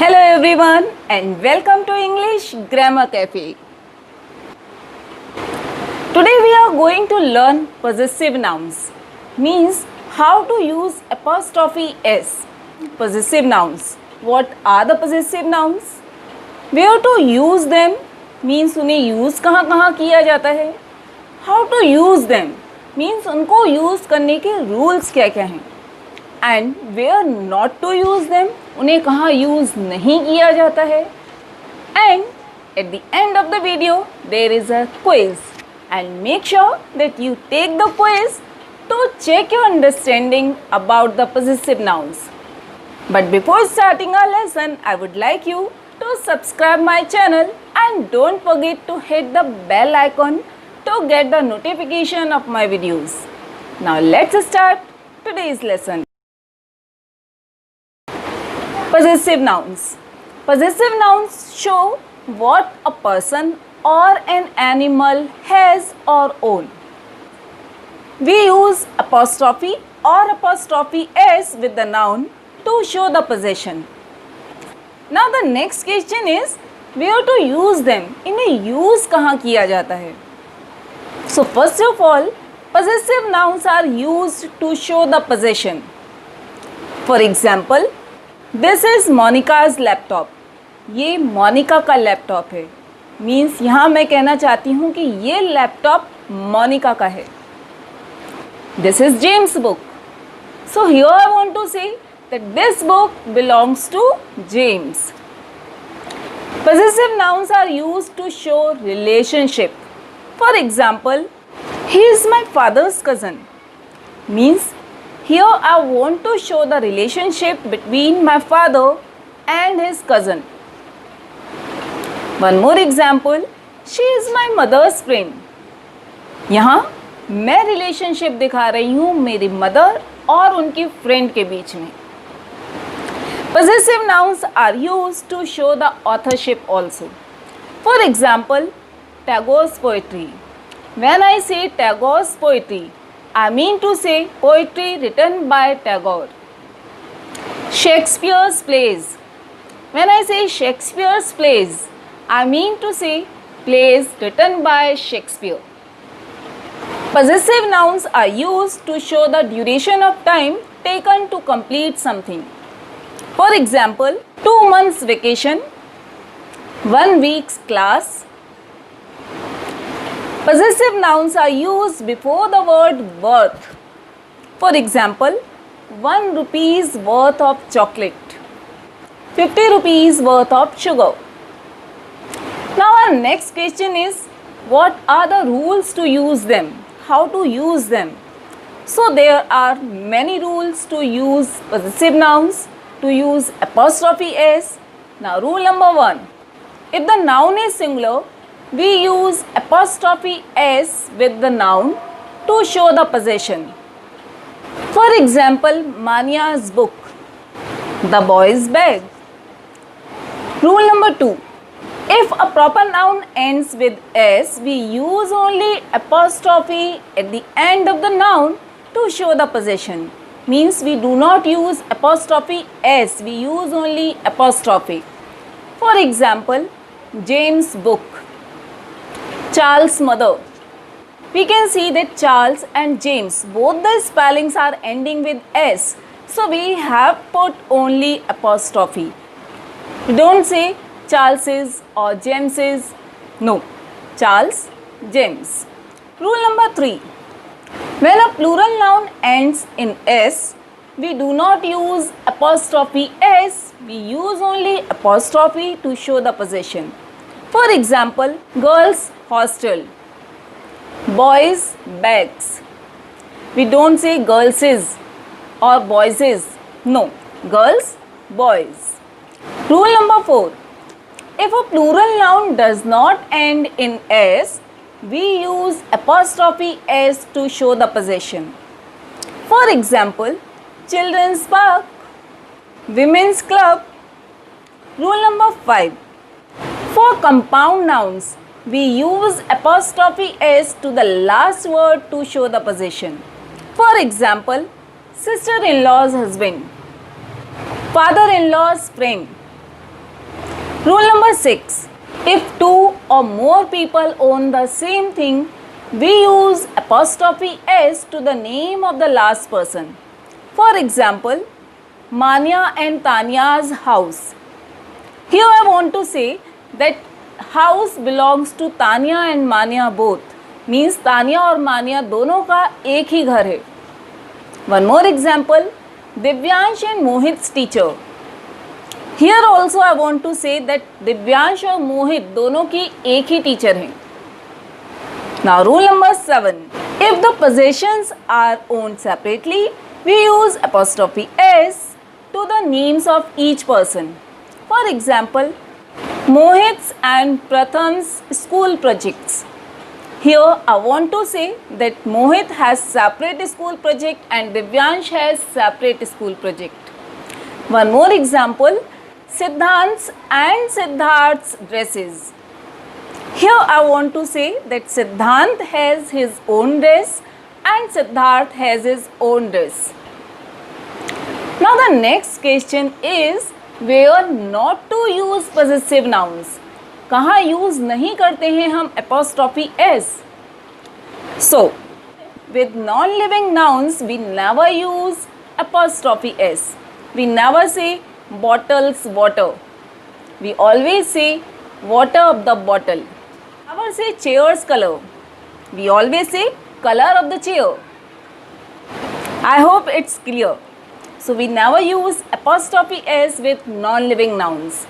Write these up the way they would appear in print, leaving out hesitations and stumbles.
Hello everyone and welcome to English Grammar Cafe. Today we are going to learn possessive nouns, means how to use apostrophe s. Possessive nouns. What are the possessive nouns? Where to use them, means उन्हें use कहाँ कहाँ किया जाता है. How to use them, means उनको use करने के rules क्या क्या हैं. And where not to use them, उन्हें कहाँ use नहीं किया जाता है. And at the end of the video there is a quiz, and make sure that you take the quiz to check your understanding about the possessive nouns. But before starting our lesson, I would like you to subscribe my channel and don't forget to hit the bell icon to get the notification of my videos. Now let's start today's lesson. Possessive nouns. Possessive nouns show what a person or an animal has or own. We use apostrophe or apostrophe s with the noun to show the possession. Now the next question is where to use them. इन्हें use कहाँ किया जाता है? So first of all, possessive nouns are used to show the possession. For example, this is Monika's laptop. ये मोनिका का laptop है. Means यहाँ मैं कहना चाहती हूँ कि ये लैपटॉप मोनिका का है. This is James book. So here I want to say that this book belongs to James. Possessive nouns are used to show relationship. For example, he is my father's cousin. Means here I want to show the relationship between my father and his cousin. One more example, she is my mother's friend. यहाँ मैं relationship दिखा रही हूँ मेरी mother और उनकी friend के बीच में. Possessive nouns are used to show the authorship also. For example, Tagore's poetry. When I say Tagore's poetry, I mean to say poetry written by Tagore. Shakespeare's plays. When I say Shakespeare's plays, I mean to say plays written by Shakespeare. Possessive nouns are used to show the duration of time taken to complete something. For example, 2 months vacation, 1 week's class. Possessive nouns are used before the word worth. For example, 1 rupees worth of chocolate, 50 rupees worth of sugar. Now our next question is, what are the rules to use them? How to use them? So there are many rules to use possessive nouns, to use apostrophe s. Now rule number 1, if the noun is singular, we use apostrophe s with the noun to show the possession. For example, Mania's book, the boy's bag. Rule number 2, if a proper noun ends with s, we use only apostrophe at the end of the noun to show the possession. Means we do not use apostrophe s, we use only apostrophe. For example, James' book, Charles' mother. We can see that Charles and James, both the spellings are ending with s. So we have put only apostrophe. We don't say Charles's or James's. No, Charles, James. Rule number 3. When a plural noun ends in s, we do not use apostrophe s. We use only apostrophe to show the possession. For example, girls' hostel, boys' bags. We don't say girls' or boys'. No, girls, boys. Rule number 4. If a plural noun does not end in s, we use apostrophe s to show the possession. For example, children's park, women's club. Rule number 5. For compound nouns, we use apostrophe s to the last word to show the possession. For example, sister-in-law's husband, father-in-law's friend. Rule number 6. If two or more people own the same thing, we use apostrophe s to the name of the last person. For example, Manya and Tanya's house. Here I want to say that house belongs to Tanya and Manya both. Means Tanya और Manya दोनों का एक ही घर है. One more example, Divyansh and Mohit's teacher. Here also I want to say that Divyansh और मोहित दोनों की एक ही टीचर हैं. Now rule number 7. If the possessions are owned separately, we use apostrophe s to the names of each person. For example, Mohit's and Pratham's school projects. Here I want to say that Mohit has separate school project and Divyansh has separate school project. One more example, Siddhant's and Siddharth's dresses. Here I want to say that Siddhant has his own dress and Siddharth has his own dress. Now the next question is where not to use possessive nouns. कहाँ use नहीं करते हैं हम apostrophe s. So with non-living nouns we never use apostrophe s. We never say bottle's water. We always say water of the bottle. Never say chair's color. We always say color of the chair. I hope it's clear. So we never use apostrophe s with non-living nouns.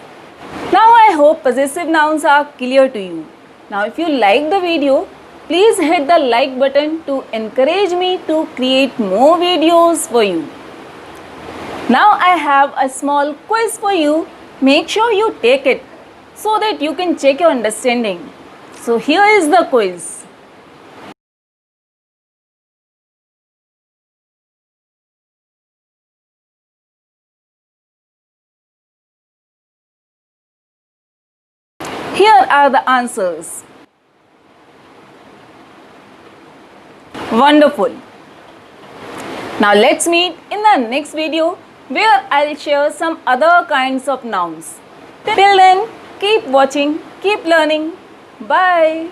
Now I hope possessive nouns are clear to you. Now if you like the video, please hit the like button to encourage me to create more videos for you. Now I have a small quiz for you. Make sure you take it so that you can check your understanding. So here is the quiz. Here are the answers. Wonderful. Now let's meet in the next video where I'll share some other kinds of nouns. Till then, keep watching, keep learning. Bye.